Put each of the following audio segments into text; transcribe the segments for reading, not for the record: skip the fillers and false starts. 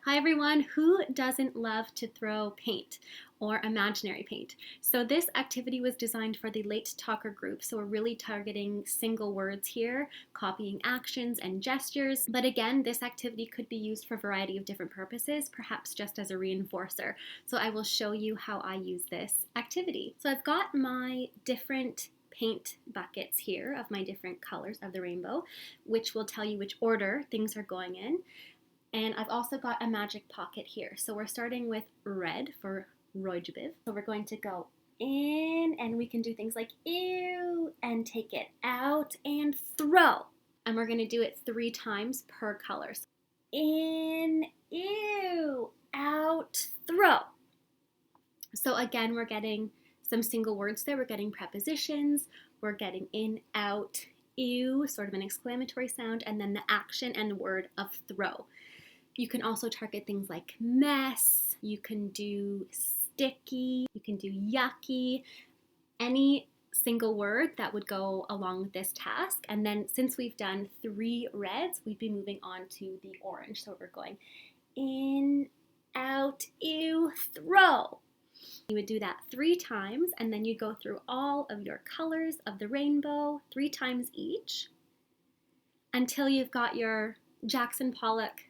Hi everyone, who doesn't love to throw paint or imaginary paint? So this activity was designed for the late talker group, so we're really targeting single words here, copying actions and gestures. But again, this activity could be used for a variety of different purposes, perhaps just as a reinforcer. So I will show you how I use this activity. So I've got my different paint buckets here of my different colors of the rainbow, which will tell you which order things are going in. And I've also got a magic pocket here. So we're starting with red for Rojbib. So we're going to go in and we can do things like ew and take it out and throw. And we're going to do it 3 times per color. So in, ew, out, throw. So again, we're getting some single words there. We're getting prepositions. We're getting in, out, ew, sort of an exclamatory sound, and then the action and word of throw. You can also target things like mess, you can do sticky, you can do yucky, any single word that would go along with this task. And then since we've done 3 reds, we'd be moving on to the orange. So we're going in, out, ew, throw. You would do that 3 times, and then you go through all of your colors of the rainbow 3 times each until you've got your Jackson Pollock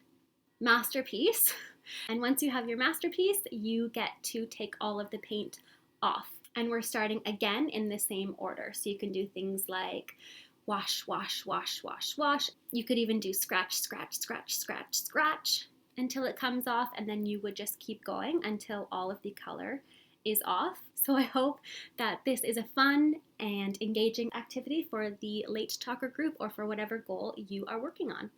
masterpiece. And once you have your masterpiece, you get to take all of the paint off. And we're starting again in the same order. So you can do things like wash, wash, wash, wash, wash. You could even do scratch, scratch, scratch, scratch, scratch until it comes off, and then you would just keep going until all of the color is off. So I hope that this is a fun and engaging activity for the late talker group or for whatever goal you are working on.